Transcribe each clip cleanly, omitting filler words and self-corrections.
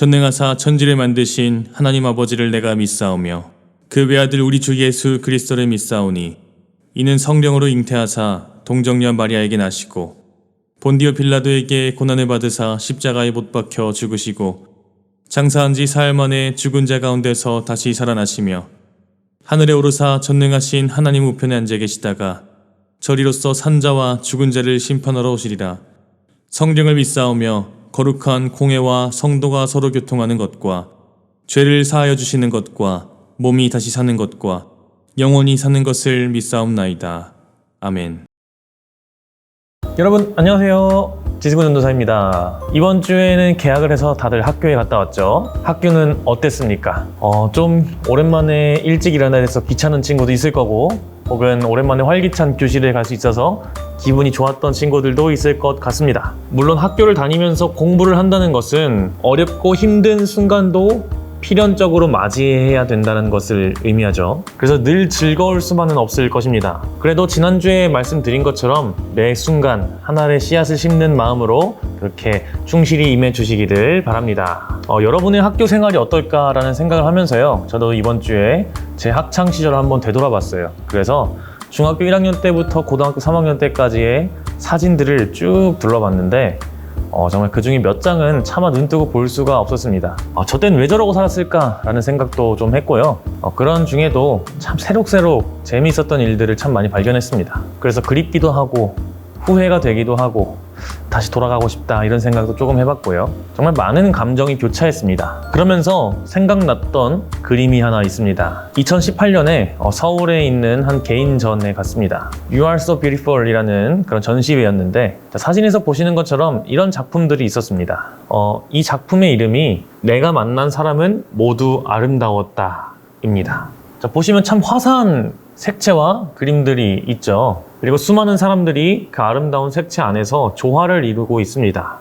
전능하사 천지를 만드신 하나님 아버지를 내가 믿사오며 그 외아들 우리 주 예수 그리스도를 믿사오니 이는 성령으로 잉태하사 동정녀 마리아에게 나시고 본디오 빌라도에게 고난을 받으사 십자가에 못 박혀 죽으시고 장사한 지 사흘 만에 죽은 자 가운데서 다시 살아나시며 하늘에 오르사 전능하신 하나님 우편에 앉아 계시다가 저리로서 산자와 죽은 자를 심판하러 오시리라. 성령을 믿사오며 거룩한 공회와 성도가 서로 교통하는 것과 죄를 사하여 주시는 것과 몸이 다시 사는 것과 영원히 사는 것을 믿사옵나이다. 아멘. 여러분 안녕하세요. 지승훈 전도사입니다. 이번 주에는 개학을 해서 다들 학교에 갔다 왔죠. 학교는 어땠습니까? 좀 오랜만에 일찍 일어나야 돼서 귀찮은 친구도 있을 거고, 혹은 오랜만에 활기찬 교실에 갈 수 있어서 기분이 좋았던 친구들도 있을 것 같습니다. 물론 학교를 다니면서 공부를 한다는 것은 어렵고 힘든 순간도 필연적으로 맞이해야 된다는 것을 의미하죠. 그래서 늘 즐거울 수만은 없을 것입니다. 그래도 지난주에 말씀드린 것처럼 매 순간 하나의 씨앗을 심는 마음으로 그렇게 충실히 임해 주시기를 바랍니다. 여러분의 학교 생활이 어떨까라는 생각을 하면서요, 저도 이번 주에 제 학창 시절을 한번 되돌아봤어요. 그래서 중학교 1학년 때부터 고등학교 3학년 때까지의 사진들을 쭉 둘러봤는데 정말 그 중에 몇 장은 차마 눈뜨고 볼 수가 없었습니다. 저 때는 왜 저러고 살았을까 라는 생각도 좀 했고요. 그런 중에도 참 새록새록 재미있었던 일들을 참 많이 발견했습니다. 그래서 그립기도 하고 후회가 되기도 하고 다시 돌아가고 싶다 이런 생각도 조금 해봤고요. 정말 많은 감정이 교차했습니다. 그러면서 생각났던 그림이 하나 있습니다. 2018년에 서울에 있는 한 개인전에 갔습니다. You Are So Beautiful 이라는 그런 전시회였는데, 사진에서 보시는 것처럼 이런 작품들이 있었습니다. 이 작품의 이름이 내가 만난 사람은 모두 아름다웠다 입니다. 보시면 참 화사한 색채와 그림들이 있죠. 그리고 수많은 사람들이 그 아름다운 색채 안에서 조화를 이루고 있습니다.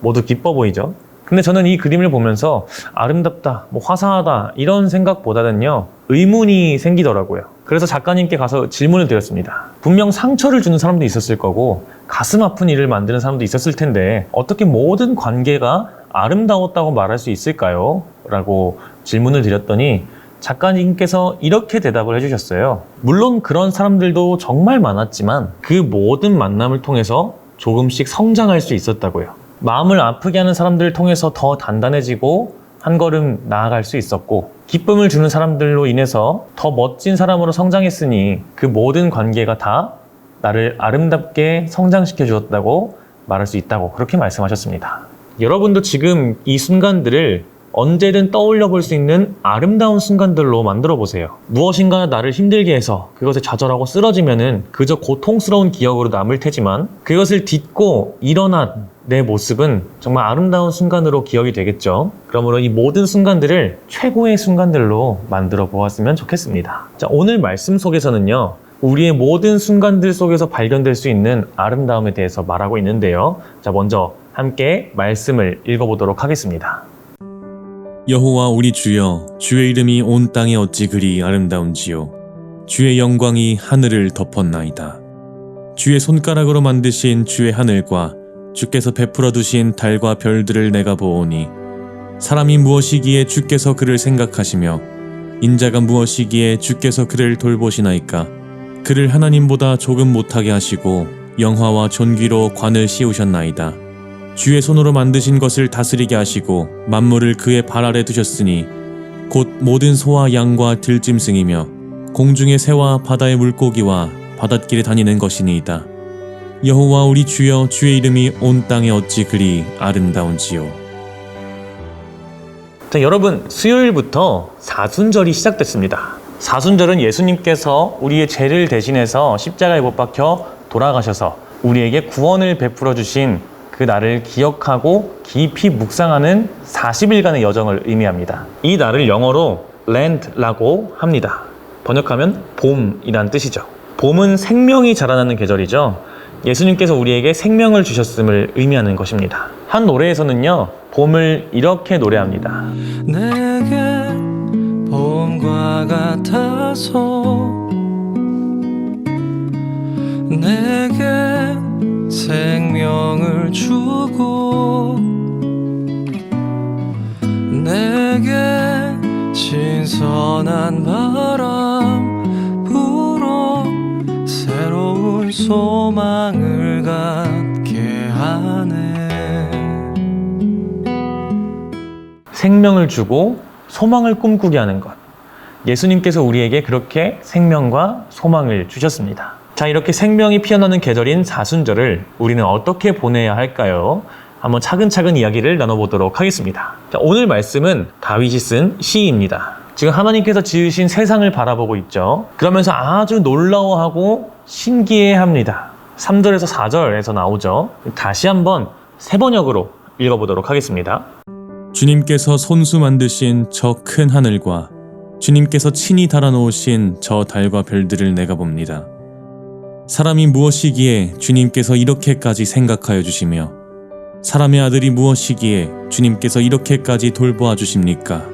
모두 기뻐 보이죠? 근데 저는 이 그림을 보면서 아름답다, 화사하다 이런 생각보다는요, 의문이 생기더라고요. 그래서 작가님께 가서 질문을 드렸습니다. 분명 상처를 주는 사람도 있었을 거고 가슴 아픈 일을 만드는 사람도 있었을 텐데 어떻게 모든 관계가 아름다웠다고 말할 수 있을까요? 라고 질문을 드렸더니 작가님께서 이렇게 대답을 해주셨어요. 물론 그런 사람들도 정말 많았지만 그 모든 만남을 통해서 조금씩 성장할 수 있었다고요. 마음을 아프게 하는 사람들을 통해서 더 단단해지고 한 걸음 나아갈 수 있었고, 기쁨을 주는 사람들로 인해서 더 멋진 사람으로 성장했으니 그 모든 관계가 다 나를 아름답게 성장시켜 주었다고 말할 수 있다고 그렇게 말씀하셨습니다. 여러분도 지금 이 순간들을 언제든 떠올려 볼 수 있는 아름다운 순간들로 만들어 보세요. 무엇인가 나를 힘들게 해서 그것에 좌절하고 쓰러지면은 그저 고통스러운 기억으로 남을 테지만, 그것을 딛고 일어난 내 모습은 정말 아름다운 순간으로 기억이 되겠죠. 그러므로 이 모든 순간들을 최고의 순간들로 만들어 보았으면 좋겠습니다. 자, 오늘 말씀 속에서는요, 우리의 모든 순간들 속에서 발견될 수 있는 아름다움에 대해서 말하고 있는데요. 자, 먼저 함께 말씀을 읽어보도록 하겠습니다. 여호와 우리 주여, 주의 이름이 온 땅에 어찌 그리 아름다운지요. 주의 영광이 하늘을 덮었나이다. 주의 손가락으로 만드신 주의 하늘과 주께서 베풀어 두신 달과 별들을 내가 보오니, 사람이 무엇이기에 주께서 그를 생각하시며 인자가 무엇이기에 주께서 그를 돌보시나이까. 그를 하나님보다 조금 못하게 하시고 영화와 존귀로 관을 씌우셨나이다. 주의 손으로 만드신 것을 다스리게 하시고 만물을 그의 발 아래 두셨으니 곧 모든 소와 양과 들짐승이며 공중의 새와 바다의 물고기와 바닷길에 다니는 것이니이다. 여호와 우리 주여, 주의 이름이 온 땅에 어찌 그리 아름다운지요. 자, 여러분, 수요일부터 사순절이 시작됐습니다. 사순절은 예수님께서 우리의 죄를 대신해서 십자가에 못 박혀 돌아가셔서 우리에게 구원을 베풀어 주신 그 날을 기억하고 깊이 묵상하는 40일간의 여정을 의미합니다. 이 날을 영어로 Lent라고 합니다. 번역하면 봄이란 뜻이죠. 봄은 생명이 자라나는 계절이죠. 예수님께서 우리에게 생명을 주셨음을 의미하는 것입니다. 한 노래에서는요, 봄을 이렇게 노래합니다. 내게 봄과 같아서 내게 생명을 주고 내게 신선한 바람 불어 새로운 소망을 갖게 하네. 생명을 주고 소망을 꿈꾸게 하는 것. 예수님께서 우리에게 그렇게 생명과 소망을 주셨습니다. 자, 이렇게 생명이 피어나는 계절인 사순절을 우리는 어떻게 보내야 할까요? 한번 차근차근 이야기를 나눠보도록 하겠습니다. 자, 오늘 말씀은 다윗이 쓴 시입니다. 지금 하나님께서 지으신 세상을 바라보고 있죠. 그러면서 아주 놀라워하고 신기해합니다. 3절에서 4절에서 나오죠. 다시 한번 세 번역으로 읽어보도록 하겠습니다. 주님께서 손수 만드신 저 큰 하늘과 주님께서 친히 달아놓으신 저 달과 별들을 내가 봅니다. 사람이 무엇이기에 주님께서 이렇게까지 생각하여 주시며 사람의 아들이 무엇이기에 주님께서 이렇게까지 돌보아 주십니까?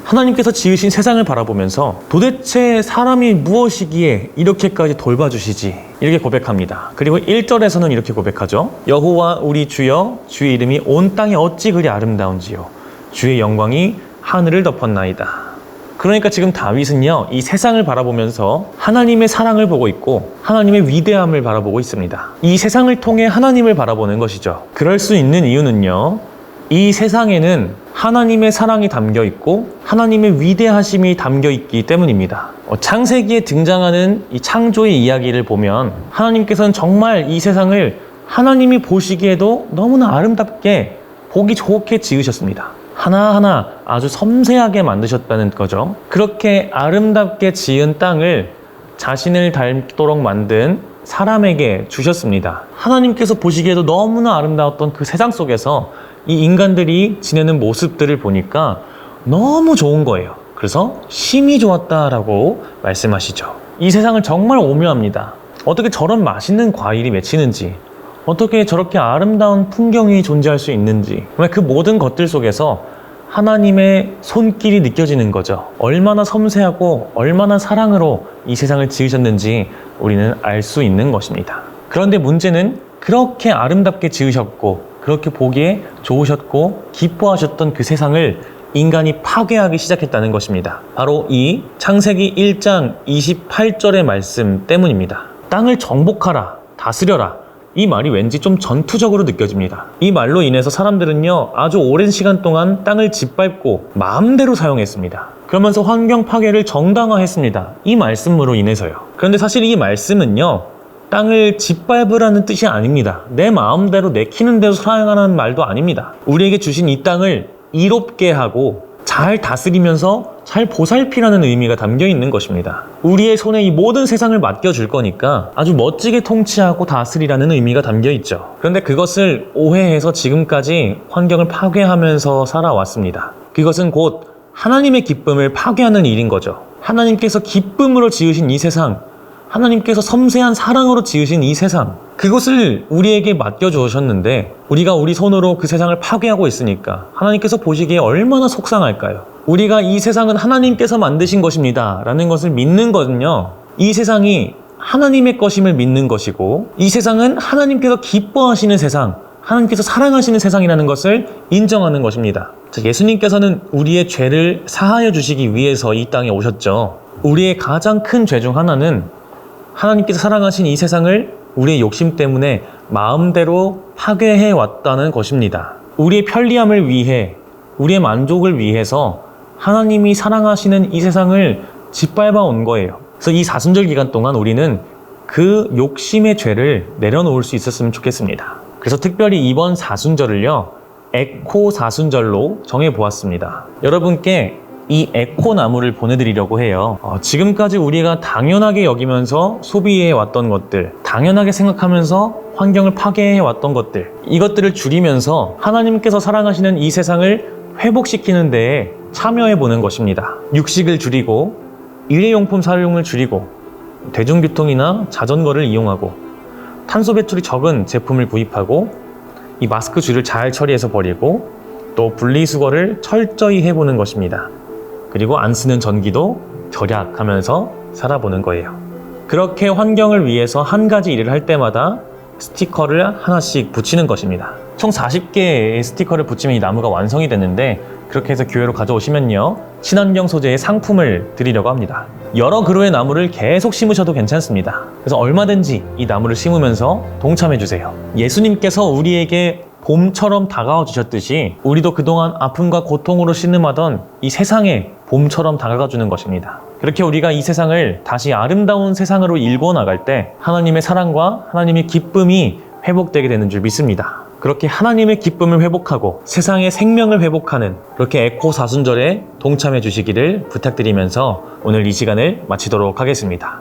하나님께서 지으신 세상을 바라보면서 도대체 사람이 무엇이기에 이렇게까지 돌봐주시지? 이렇게 고백합니다. 그리고 1절에서는 이렇게 고백하죠. 여호와 우리 주여, 주의 이름이 온 땅에 어찌 그리 아름다운지요. 주의 영광이 하늘을 덮었나이다. 그러니까 지금 다윗은요, 이 세상을 바라보면서 하나님의 사랑을 보고 있고 하나님의 위대함을 바라보고 있습니다. 이 세상을 통해 하나님을 바라보는 것이죠. 그럴 수 있는 이유는요, 이 세상에는 하나님의 사랑이 담겨 있고 하나님의 위대하심이 담겨 있기 때문입니다. 창세기에 등장하는 이 창조의 이야기를 보면 하나님께서는 정말 이 세상을 하나님이 보시기에도 너무나 아름답게 보기 좋게 지으셨습니다. 하나하나 아주 섬세하게 만드셨다는 거죠. 그렇게 아름답게 지은 땅을 자신을 닮도록 만든 사람에게 주셨습니다. 하나님께서 보시기에도 너무나 아름다웠던 그 세상 속에서 이 인간들이 지내는 모습들을 보니까 너무 좋은 거예요. 그래서 심히 좋았다라고 말씀하시죠. 이 세상은 정말 오묘합니다. 어떻게 저런 맛있는 과일이 맺히는지, 어떻게 저렇게 아름다운 풍경이 존재할 수 있는지, 그 모든 것들 속에서 하나님의 손길이 느껴지는 거죠. 얼마나 섬세하고 얼마나 사랑으로 이 세상을 지으셨는지 우리는 알 수 있는 것입니다. 그런데 문제는 그렇게 아름답게 지으셨고 그렇게 보기에 좋으셨고 기뻐하셨던 그 세상을 인간이 파괴하기 시작했다는 것입니다. 바로 이 창세기 1장 28절의 말씀 때문입니다. 땅을 정복하라, 다스려라. 이 말이 왠지 좀 전투적으로 느껴집니다. 이 말로 인해서 사람들은요, 아주 오랜 시간 동안 땅을 짓밟고 마음대로 사용했습니다. 그러면서 환경 파괴를 정당화했습니다. 이 말씀으로 인해서요. 그런데 사실 이 말씀은요, 땅을 짓밟으라는 뜻이 아닙니다. 내 마음대로 내키는 대로 사용하는 말도 아닙니다. 우리에게 주신 이 땅을 이롭게 하고 잘 다스리면서 잘 보살피라는 의미가 담겨 있는 것입니다. 우리의 손에 이 모든 세상을 맡겨줄 거니까 아주 멋지게 통치하고 다스리라는 의미가 담겨 있죠. 그런데 그것을 오해해서 지금까지 환경을 파괴하면서 살아왔습니다. 그것은 곧 하나님의 기쁨을 파괴하는 일인 거죠. 하나님께서 기쁨으로 지으신 이 세상, 하나님께서 섬세한 사랑으로 지으신 이 세상, 그것을 우리에게 맡겨주셨는데 우리가 우리 손으로 그 세상을 파괴하고 있으니까 하나님께서 보시기에 얼마나 속상할까요? 우리가 이 세상은 하나님께서 만드신 것입니다 라는 것을 믿는 거는요, 이 세상이 하나님의 것임을 믿는 것이고 이 세상은 하나님께서 기뻐하시는 세상, 하나님께서 사랑하시는 세상이라는 것을 인정하는 것입니다. 예수님께서는 우리의 죄를 사하여 주시기 위해서 이 땅에 오셨죠. 우리의 가장 큰 죄 중 하나는 하나님께서 사랑하신 이 세상을 우리의 욕심 때문에 마음대로 파괴해 왔다는 것입니다. 우리의 편리함을 위해, 우리의 만족을 위해서 하나님이 사랑하시는 이 세상을 짓밟아 온 거예요. 그래서 이 사순절 기간 동안 우리는 그 욕심의 죄를 내려놓을 수 있었으면 좋겠습니다. 그래서 특별히 이번 사순절을요, 에코 사순절로 정해보았습니다. 여러분께 이 에코 나무를 보내드리려고 해요. 지금까지 우리가 당연하게 여기면서 소비해왔던 것들, 당연하게 생각하면서 환경을 파괴해왔던 것들, 이것들을 줄이면서 하나님께서 사랑하시는 이 세상을 회복시키는 데에 참여해보는 것입니다. 육식을 줄이고 일회용품 사용을 줄이고 대중교통이나 자전거를 이용하고 탄소 배출이 적은 제품을 구입하고 이 마스크 줄을 잘 처리해서 버리고 또 분리수거를 철저히 해보는 것입니다. 그리고 안 쓰는 전기도 절약하면서 살아보는 거예요. 그렇게 환경을 위해서 한 가지 일을 할 때마다 스티커를 하나씩 붙이는 것입니다. 총 40개의 스티커를 붙이면 이 나무가 완성이 됐는데 그렇게 해서 교회로 가져오시면요 친환경 소재의 상품을 드리려고 합니다. 여러 그루의 나무를 계속 심으셔도 괜찮습니다. 그래서 얼마든지 이 나무를 심으면서 동참해 주세요. 예수님께서 우리에게 봄처럼 다가와 주셨듯이 우리도 그동안 아픔과 고통으로 신음하던 이 세상에 봄처럼 다가가 주는 것입니다. 그렇게 우리가 이 세상을 다시 아름다운 세상으로 일궈 나갈 때 하나님의 사랑과 하나님의 기쁨이 회복되게 되는 줄 믿습니다. 그렇게 하나님의 기쁨을 회복하고 세상의 생명을 회복하는 그렇게 에코 사순절에 동참해 주시기를 부탁드리면서 오늘 이 시간을 마치도록 하겠습니다.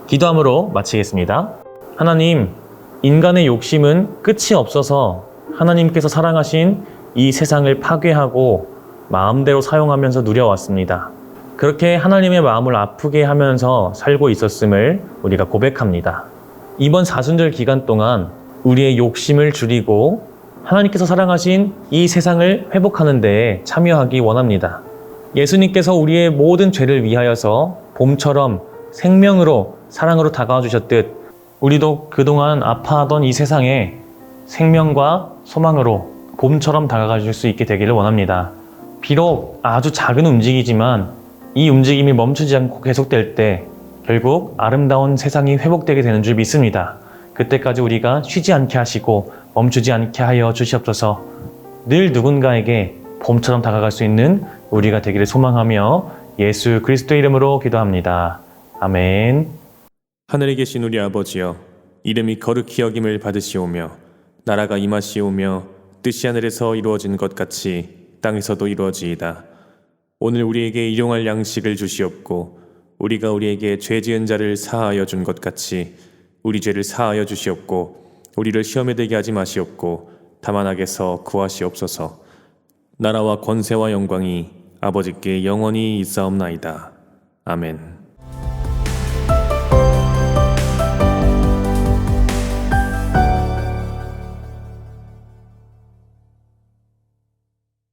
기도함으로 마치겠습니다. 하나님, 인간의 욕심은 끝이 없어서 하나님께서 사랑하신 이 세상을 파괴하고 마음대로 사용하면서 누려왔습니다. 그렇게 하나님의 마음을 아프게 하면서 살고 있었음을 우리가 고백합니다. 이번 사순절 기간 동안 우리의 욕심을 줄이고 하나님께서 사랑하신 이 세상을 회복하는 데에 참여하기 원합니다. 예수님께서 우리의 모든 죄를 위하여서 봄처럼 생명으로 사랑으로 다가와 주셨듯 우리도 그동안 아파하던 이 세상에 생명과 소망으로 봄처럼 다가가 줄 수 있게 되기를 원합니다. 비록 아주 작은 움직이지만 이 움직임이 멈추지 않고 계속될 때 결국 아름다운 세상이 회복되게 되는 줄 믿습니다. 그때까지 우리가 쉬지 않게 하시고 멈추지 않게 하여 주시옵소서. 늘 누군가에게 봄처럼 다가갈 수 있는 우리가 되기를 소망하며 예수 그리스도의 이름으로 기도합니다. 아멘. 하늘에 계신 우리 아버지여, 이름이 거룩히 여김을 받으시오며 나라가 임하시오며 뜻이 하늘에서 이루어진 것 같이 땅에서도 이루어지이다. 오늘 우리에게 일용할 양식을 주시옵고 우리가 우리에게 죄 지은 자를 사하여 준 것 같이 우리 죄를 사하여 주시옵고 우리를 시험에 들게 하지 마시옵고 다만 악에서 구하시옵소서. 나라와 권세와 영광이 아버지께 영원히 있사옵나이다. 아멘.